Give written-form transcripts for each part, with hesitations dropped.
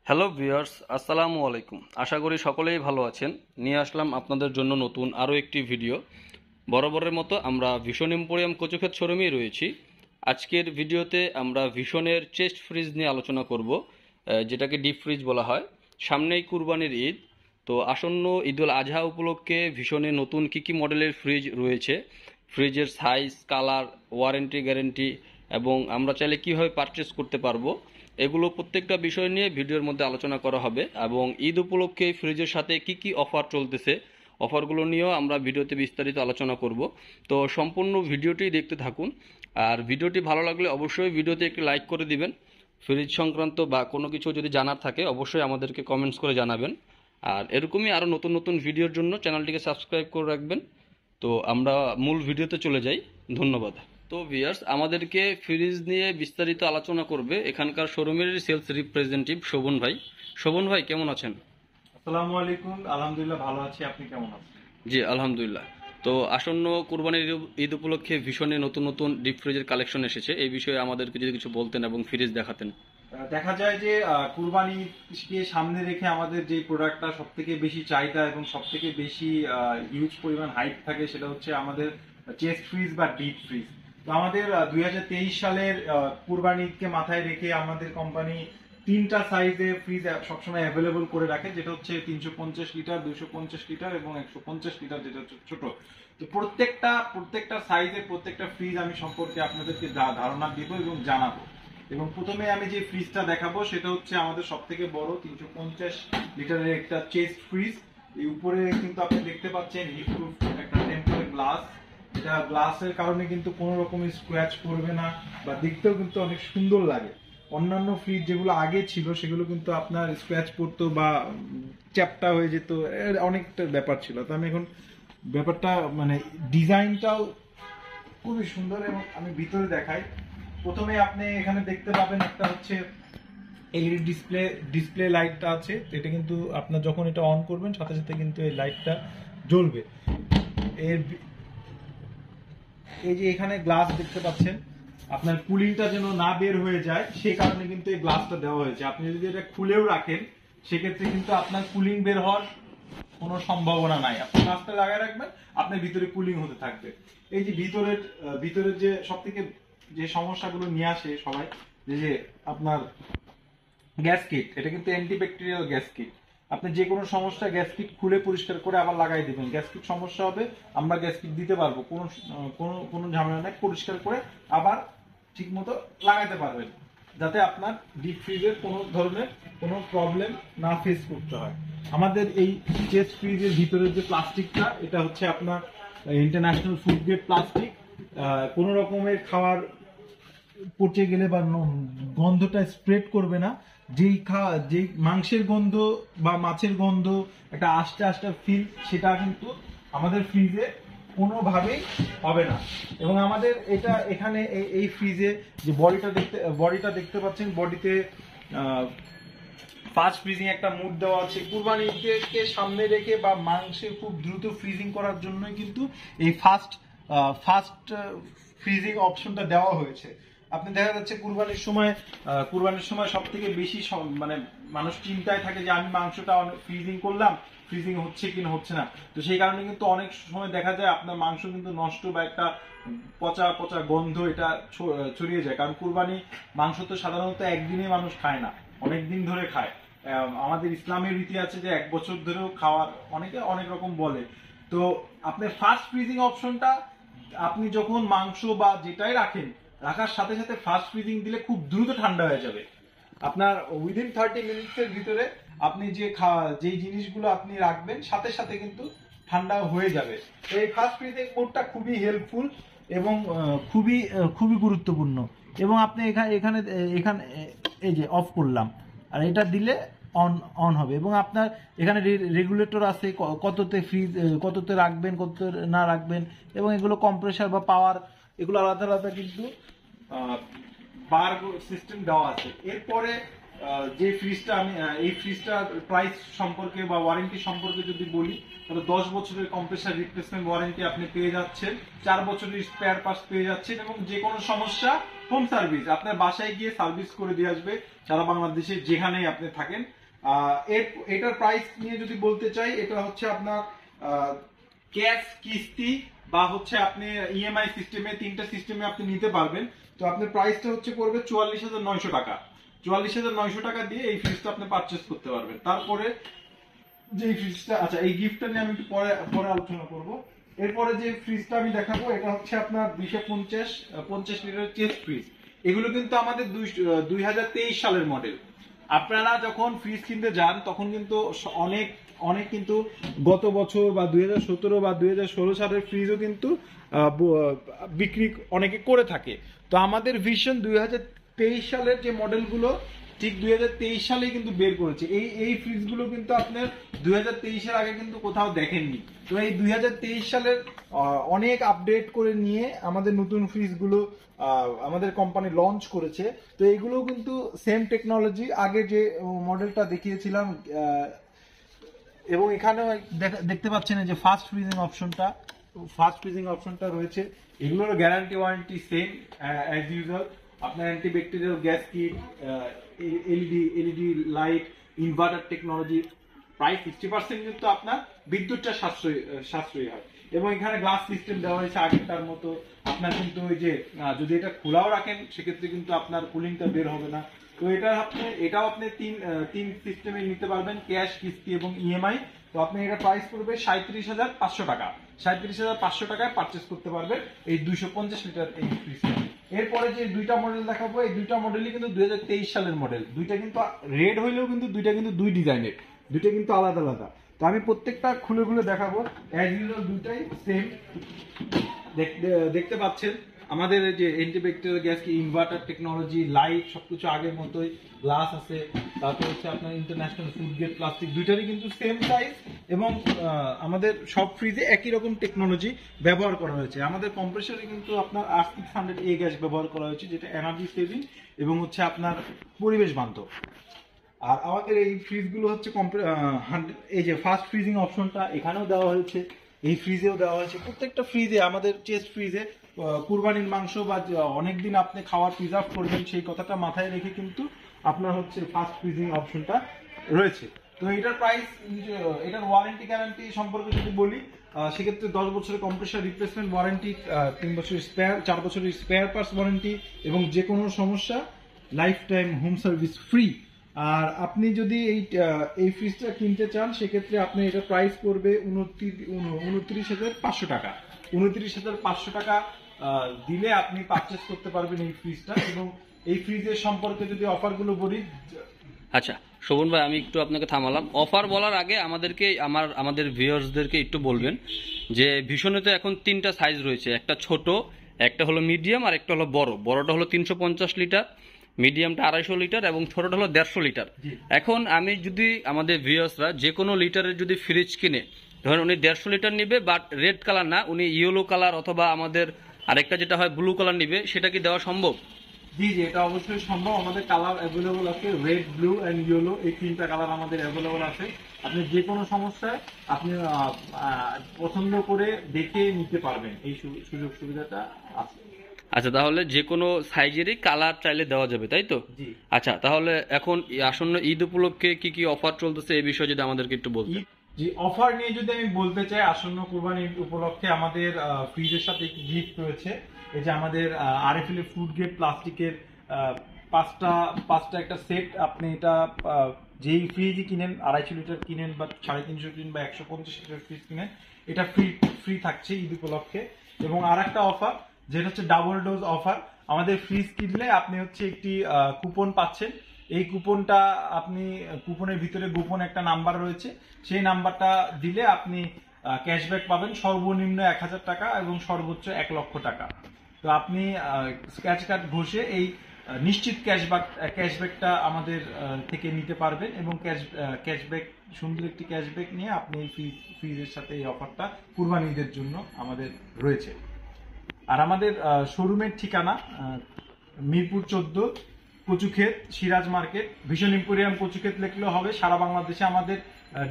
Hello viewers, আসসালামু আলাইকুম। আশা করি সকলেই ভালো আছেন। নিয়ে আসলাম আপনাদের জন্য নতুন আরও একটি ভিডিও। বরাবরের মতো আমরা ভিশন এম্পোরিয়াম কচুক্ষেত শোরুমেই রয়েছি। আজকের ভিডিওতে আমরা ভিশনের চেস্ট ফ্রিজ নিয়ে আলোচনা করব, যেটাকে ডিপ ফ্রিজ বলা হয়। সামনেই কুরবানির ঈদ, তো আসন্ন ঈদুল আজহা উপলক্ষে ভিশনে নতুন কী কী মডেলের ফ্রিজ রয়েছে, ফ্রিজের সাইজ, কালার, ওয়ারেন্টি, গ্যারেন্টি এবং আমরা চাইলে কীভাবে পারচেস করতে পারবো, এগুলো প্রত্যেকটা বিষয় নিয়ে ভিডিওর মধ্যে আলোচনা করা হবে। এবং ঈদ উপলক্ষে ফ্রিজের সাথে কি কি অফার চলতেছে, অফারগুলো নিয়েও আমরা ভিডিওতে বিস্তারিত আলোচনা করব। তো সম্পূর্ণ ভিডিওটি দেখতে থাকুন। আর ভিডিওটি ভালো লাগলে অবশ্যই ভিডিওতে একটি লাইক করে দিবেন। ফ্রিজ সংক্রান্ত বা কোনো কিছু যদি জানার থাকে অবশ্যই আমাদেরকে কমেন্টস করে জানাবেন। আর এরকমই আরও নতুন নতুন ভিডিওর জন্য চ্যানেলটিকে সাবস্ক্রাইব করে রাখবেন। তো আমরা মূল ভিডিওতে চলে যাই। ধন্যবাদ। তো ভিউয়ার্স, আমাদেরকে ফ্রিজ নিয়ে বিস্তারিত আলোচনা করবে এখানকার শোরুমের সেলস রিপ্রেজেন্টেটিভ শোভন ভাই। শোভন ভাই, কেমন আছেন? আসসালামু আলাইকুম। আলহামদুলিল্লাহ ভালো আছি, আপনি কেমন আছেন? জি আলহামদুলিল্লাহ। তো আসন্ন কুরবানির ঈদ উপলক্ষে ভীষণে নতুন নতুন ডিপ ফ্রিজের কালেকশন এসেছে, এই বিষয়ে আমাদেরকে যদি কিছু বলতেন এবং ফ্রিজ দেখাতেন। দেখা যায় যে কুরবানিকে সামনে রেখে আমাদের যে প্রোডাক্টটা সব থেকে বেশি চাহিদা এবং সব থেকে বেশি হিউজ পরিমাণ হাইপ থাকে সেটা হচ্ছে আমাদের চেস্ট ফ্রিজ বা ডিপ ফ্রিজ। তো আমাদের 2023 সালের কুরবানিকে মাথায় রেখে আমাদের কোম্পানি তিনটা সাইজে ফ্রিজ সবসময় অ্যাভেলেবল করে রাখে, যেটা হচ্ছে 350 লিটার, 250 লিটার এবং 150 লিটার, যেটা হচ্ছে ছোট। তো প্রত্যেকটা সাইজে প্রত্যেকটা ফ্রিজ আমি সম্পর্কে আপনাদেরকে ধারণা দিব এবং জানাবো। এবং প্রথমে আমি যে ফ্রিজটা দেখাবো সেটা হচ্ছে আমাদের সব থেকে বড় 350 লিটারের একটা চেস্ট ফ্রিজ। এই উপরে কিন্তু আপনি দেখতে পাচ্ছেন হিটপ্রুফ একটা টেম্পারেট গ্লাস। এটা গ্লাসের কারণে কিন্তু কোনো রকমের স্ক্র্যাচ পড়বে না বা দেখতেও কিন্তু অনেক সুন্দর লাগে। অন্যান্য ফ্রিজ যেগুলো আগে ছিল সেগুলো কিন্তু আপনার স্ক্র্যাচ পড়তো বা চ্যাপটা হয়ে যেত, অনেকটা ব্যাপার ছিল। তো আমি এখন ব্যাপারটা মানে ডিজাইনটাও খুবই সুন্দর এবং আমি ভিতরে দেখাই। প্রথমে আপনি এখানে দেখতে পাবেন একটা হচ্ছে এলইডি ডিসপ্লে লাইটটা আছে। এটা কিন্তু আপনার যখন এটা অন করবেন সাথে সাথে কিন্তু এই লাইটটা জ্বলবে। এর এই যে এখানে গ্লাস দেখতে পাচ্ছেন, আপনার কুলিংটা যেন না বের হয়ে যায় সেই কারণে কিন্তু এই গ্লাসটা দেওয়া হয়েছে। আপনি যদি এটা খুলেও রাখেন সেক্ষেত্রে কিন্তু আপনার কুলিং বের হওয়ার কোনো সম্ভাবনা নাই। আপনি গ্লাসটা লাগায় রাখবেন, আপনার ভিতরে কুলিং হতে থাকবে। এই যে ভিতরের যে সব থেকে যে সমস্যাগুলো নিয়ে আসে সবাই, যে আপনার গ্যাস কিট, এটা কিন্তু অ্যান্টিব্যাকটেরিয়াল গ্যাস কিট। আপনি যে কোনো সমস্যা গ্যাস কিট খুলে পরিষ্কার করে আবার লাগাই দিবেন। গ্যাস কিট সমস্যা হবে, আমরা গ্যাস কিট দিতে পারবো, কোনো ঝামেলা নেই। পরিষ্কার করে আবার ঠিক মতো লাগাতে পারবেন, যাতে আপনার ডিপ ফ্রিজের কোনো ধরনের কোনো প্রবলেম না ফেস করতে হয়। আমাদের এই চেস্ট ফ্রিজের ভিতরের যে প্লাস্টিকটা, এটা হচ্ছে আপনার ইন্টারন্যাশনাল ফুড গ্রেড প্লাস্টিক। কোনো রকমের খাবার পচে গেলে বা গন্ধটা স্প্রেড করবে না। যেই মাংসের গন্ধ বা মাছের গন্ধ, একটা আস্তে ফিল, সেটা কিন্তু আমাদের ফ্রিজে কোনোভাবেই হবে না। এবং আমাদের এটা এখানে এই ফ্রিজে যে বডিটা দেখতে পাচ্ছেন, বডিতে ফাস্ট ফ্রিজিং একটা মুড দেওয়া আছে। কুরবানিকে সামনে রেখে বা মাংসের খুব দ্রুত ফ্রিজিং করার জন্যই কিন্তু এই ফাস্ট ফ্রিজিং অপশনটা দেওয়া হয়েছে। আপনি দেখা যাচ্ছে কুরবানির সময় সব থেকে বেশি মানে মানুষ চিন্তায় থাকে যে আমি মাংসটা ফ্রিজিং করলাম, ফ্রিজিং হচ্ছে কিনা হচ্ছে না। তো সেই কারণে কিন্তু অনেক সময় দেখা যায় আপনার মাংস কিন্তু নষ্ট বা একটা পচা পচা গন্ধ এটা ছড়িয়ে যায়। কারণ কুরবানি মাংস তো সাধারণত একদিনে মানুষ খায় না, অনেক দিন ধরে খায়। আমাদের ইসলামের রীতি আছে যে 1 বছর ধরেও খাওয়ার অনেকে অনেক রকম বলে। তো আপনার ফাস্ট ফ্রিজিং অপশনটা, আপনি যখন মাংস বা যেটাই রাখার সাথে সাথে ফাস্ট ফ্রিজিং দিলে খুব দ্রুত ঠান্ডা হয়ে যাবে। আপনার উইদিন 30 মিনিটসের ভিতরে আপনি যেই জিনিসগুলো আপনি রাখবেন সাথে সাথে কিন্তু ঠান্ডা হয়ে যাবে। এই ফাস্ট ফ্রিজিং মোডটা খুবই হেল্পফুল এবং খুবই গুরুত্বপূর্ণ। এবং আপনি এখানে এই যে অফ করলাম, আর এটা দিলে অন হবে। এবং আপনার এখানে রেগুলেটর আছে, কততে রাখবেন, কততে না রাখবেন, এবং এগুলো কম্প্রেসার বা পাওয়ার, এগুলো আলাদা আলাদা কিন্তু বার সিস্টেম দেওয়া আছে। এরপরে যে ফ্রিজটা আমি এই ফ্রিজটার প্রাইস সম্পর্কে বা ওয়ারেন্টি সম্পর্কে যদি বলি, তাহলে 10 বছরের কম্প্রেসার রিপ্লেসমেন্ট ওয়ারেন্টি আপনি পেয়ে যাচ্ছেন, 4 বছরের স্পেয়ার পার্টস পেয়ে যাচ্ছেন, এবং যে কোনো সমস্যা হোম সার্ভিস আপনার বাসায় গিয়ে সার্ভিস করে দিয়ে আসবে সারা বাংলাদেশে যেখানেই আপনি থাকেন। এটার প্রাইস নিয়ে যদি বলতে চাই, এটা হচ্ছে আপনার ক্যাশ, কিস্তি বা হচ্ছে আপনি ইএমআই সিস্টেমে, 3টা সিস্টেমে আপনি নিতে পারবেন। তো আপনার প্রাইসটা হচ্ছে পড়বে 44,900 টাকা। 44,900 টাকা দিয়ে এই ফ্রিজটা আপনি পারচেস করতে পারবেন। তারপরে যে ফ্রিজটা, আচ্ছা এই গিফটটা নিয়ে আমি একটু পরে আলোচনা করব। এরপরে যে ফ্রিজটা আমি দেখাবো, এটা হচ্ছে আপনার 250 লিটার চেস্ট ফ্রিজ। এগুলো কিন্তু আমাদের 2023 সালের মডেল। আপনারা যখন ফ্রিজ কিনতে যান তখন কিন্তু অনেক অনেক কিন্তু গত বছর বা 2017 বা 2016 সালের ফ্রিজও কিন্তু বিক্রি অনেকে করে থাকে। তো আমাদের ভিশন 2023 সালের যে মডেলগুলো ঠিক 2023 সালেই কিন্তু বের করেছে। এই ফ্রিজগুলো কিন্তু আপনার 2023-এর আগে কিন্তু কোথাও দেখেননি। তো এই 2023 সালের অনেক আপডেট করে নিয়ে আমাদের নতুন ফ্রিজগুলো আমাদের কোম্পানি লঞ্চ করেছে। তো এইগুলো কিন্তু সেম টেকনোলজি, আগে যে মডেলটা দেখিয়েছিলাম, এবং এখানেও দেখতে পাচ্ছেন যে ফাস্ট ফ্রিজিং অপশনটা রয়েছে। এগুলোর guarantee warranty same as usual. আপনার antibacterial gasket, LED light, inverter technology, প্রায় 60% কিন্তু আপনার বিদ্যুৎটা সাশ্রয়ী হয়। এবং এখানে গ্লাস সিস্টেম দেওয়া হয়েছে আগেরটার মতো। আপনার কিন্তু ওই যে যদি এটা খোলাও রাখেন সেক্ষেত্রে কিন্তু আপনার কুলিংটা বের হবে না। তো এটাও আপনি তিন সিস্টেমে নিতে পারবেন, ক্যাশ, কিস্তি এবং ইএমআই। তো আপনি এটা প্রাইস করবে 37,500 টাকা। 37,500 টাকায় পারচেস করতে পারবেন এই 250 লিটার এই ফ্রিজটা। এরপরে যে দুইটা মডেল দেখাবো, এই দুইটা মডেলই কিন্তু 2023 সালের মডেল। দুইটা কিন্তু রেড হইলেও কিন্তু দুইটা কিন্তু দুই ডিজাইনের, দুইটা কিন্তু আলাদা আলাদা। তো আমি প্রত্যেকটা খুলে দেখাবো। অ্যাজ ইউজুয়াল দুইটাই সেম দেখতে পাচ্ছেন। আমাদের যে অ্যান্টিব্যাকটেরিয়াল গ্যাস কি, ইনভার্টার টেকনোলজি, লাইট সবকিছু আগের মতোই, গ্লাস আছে। তারপর হচ্ছে আপনার ইন্টারন্যাশনাল ফুড গ্রেড প্লাস্টিক, দুইটারই কিন্তু সেম সাইজ, এবং আমাদের সব ফ্রিজে একই রকম টেকনোলজি ব্যবহার করা হয়েছে। আমাদের কম্প্রেসরে কিন্তু আপনার R600a গ্যাস ব্যবহার করা হয়েছে, যেটা এনার্জি সেভিং এবং হচ্ছে আপনার পরিবেশ বান্ধব। আর আমাদের এই ফ্রিজগুলো হচ্ছে এই যে ফাস্ট ফ্রিজিং অপশনটা এখানেও দেওয়া হয়েছে, এই ফ্রিজেও দেওয়া হয়েছে। প্রত্যেকটা ফ্রিজে, আমাদের চেস্ট ফ্রিজে কুরবানির মাংস বা অনেকদিন আপনি খাওয়ার প্রিজার্ভ করবেন সেই কথাটা মাথায় রেখে কিন্তু আপনার হচ্ছে ফাস্ট ফ্রিজিং অপশনটা রয়েছে। তো এটার প্রাইস, এটার ওয়ারেন্টি গ্যারান্টি সম্পর্কে যদি বলি, সেক্ষেত্রে 10 বছরের কম্প্রেসার রিপ্লেসমেন্ট ওয়ারেন্টি, 3 বছরের স্পেয়ার, 4 বছরের স্পেয়ার পার্টস ওয়ারেন্টি, এবং যে কোনো সমস্যা life time home service free. আর আপনি যদি এই ফ্রিজটা কিনতে চান সেক্ষেত্রে আপনি এটা প্রাইস করবে 29,500 টাকা। 29,500 টাকা দিলে আপনি পারচেস করতে পারবেন এই ফ্রিজটা। এবং এই ফ্রিজের সম্পর্কে যদি অফারগুলো বলি, আচ্ছা শোভন ভাই, আমি একটু আপনাকে থামালাম। অফার বলার আগে আমাদের ভিউয়ার্সদেরকে একটু বলবেন যে ভীষণতে এখন 3টা সাইজ রয়েছে, একটা ছোট, একটা হলো মিডিয়াম, আর একটা হলো বড়। বড়টা হলো 350 লিটার, মিডিয়ামটা 250 লিটার এবং ছোটটা হলো 150 লিটার। এখন আমি যদি আমাদের ভিউয়ার্সরা যে কোনো লিটারের যদি ফ্রিজ কিনে, ধরেন উনি 150 লিটার নিবে, বাট রেড কালার না, উনি ইয়েলো কালার অথবা আমাদের আরেকটা যেটা হয় ব্লু কালার নিবে, সেটা কি দেওয়া সম্ভব? জি, এটা অবশ্যই সম্ভব। আমাদের কালার অ্যাভেলেবল আছে, রেড, ব্লু এন্ড ইয়েলো, এই 3টা কালার আমাদের অ্যাভেলেবল আছে। আপনি যে কোনো সমস্যায় আপনি পছন্দ করে দেখে নিতে পারবেন, এই সুযোগ সুবিধাটা আছে। আচ্ছা, তাহলে যে কোনো সাইজেরই কালার চাইলে দেওয়া যাবে, তাই তো? জি। আচ্ছা, তাহলে এখন আসন্ন ঈদ উপলক্ষে কি কি অফার চলতেছে এই বিষয়ে যদি আমাদেরকে একটু বলতেন। জি, অফার নিয়ে যদি আমি বলতে চাই, আসন্ন কুরবানি উপলক্ষে আমাদের ফ্রিজের সাথে একটি গিফট রয়েছে। এই যে আমাদের আরএফএল ফুড গ্রেড প্লাস্টিকের পাঁচটা একটা সেট। আপনি এটা যেই ফ্রিজই কিনেন, 250 লিটার কিনেন বা 350 কিনেন বা 150 লিটার ফ্রিজ কিনেন, এটা ফ্রি থাকছে ঈদ উপলক্ষে। এবং আর একটা অফার, যেটা হচ্ছে ডাবল ডোজ অফার। আমাদের ফ্রিজ কিনলে আপনি হচ্ছে একটি কুপন পাচ্ছেন। এই কুপনটা আপনি, কুপনের ভিতরে গোপন একটা নাম্বার রয়েছে, সেই নাম্বারটা দিলে আপনি ক্যাশব্যাক পাবেন সর্বনিম্ন 1000 টাকা এবং সর্বোচ্চ 1 লক্ষ টাকা। তো আপনি স্ক্র্যাচ কার্ড ঘষে এই নিশ্চিত ক্যাশব্যাকটা আমাদের থেকে নিতে পারবেন, এবং ক্যাশব্যাক, সুন্দর একটি ক্যাশব্যাক নিয়ে আপনি এই ফ্রিজের সাথে এই অফারটা কুরবানি ঈদের জন্য আমাদের রয়েছে। আর আমাদের শোরুমের ঠিকানা মিরপুর 14, কচুক্ষেত, সিরাজ মার্কেট, ভীষণ এম্পোরিয়াম কচুক্ষেত লিখলেও হবে। সারা বাংলাদেশে আমাদের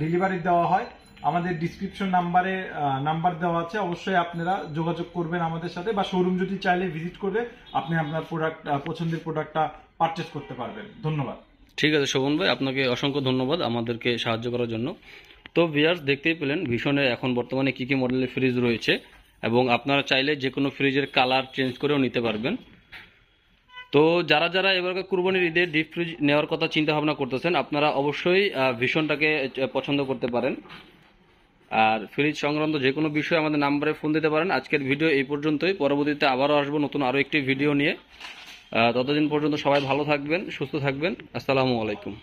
ডেলিভারি দেওয়া হয়। আমাদের ডিসক্রিপশন নাম্বার দেওয়া আছে, অবশ্যই আপনারা যোগাযোগ করবেন আমাদের সাথে, বা শোরুম যদি চাইলে ভিজিট করে আপনি আপনার পছন্দের প্রোডাক্টটা পারচেস করতে পারবেন। ধন্যবাদ। ঠিক আছে শোভন ভাই, আপনাকে অসংখ্য ধন্যবাদ আমাদেরকে সাহায্য করার জন্য। তো ভিউয়ার্স, দেখতেই পেলেন ভীষণে এখন বর্তমানে কি কি মডেলের ফ্রিজ রয়েছে, এবং আপনারা চাইলে যে কোনো ফ্রিজের কালার চেঞ্জ করেও নিতে পারবেন। তো যারা যারা এবারকার কুরবানির ঈদে ডিপ ফ্রিজ নেওয়ার কথা চিন্তা ভাবনা করতেছেন, আপনারা অবশ্যই ভীষণটাকে পছন্দ করতে পারেন। আর ফ্রিজ সংক্রান্ত যে কোনো বিষয়ে আমাদের নাম্বারে ফোন দিতে পারেন। আজকের ভিডিও এই পর্যন্তই, পরবর্তীতে আবারও আসবো নতুন আরও একটি ভিডিও নিয়ে। ততদিন পর্যন্ত সবাই ভালো থাকবেন, সুস্থ থাকবেন। আসসালামু আলাইকুম।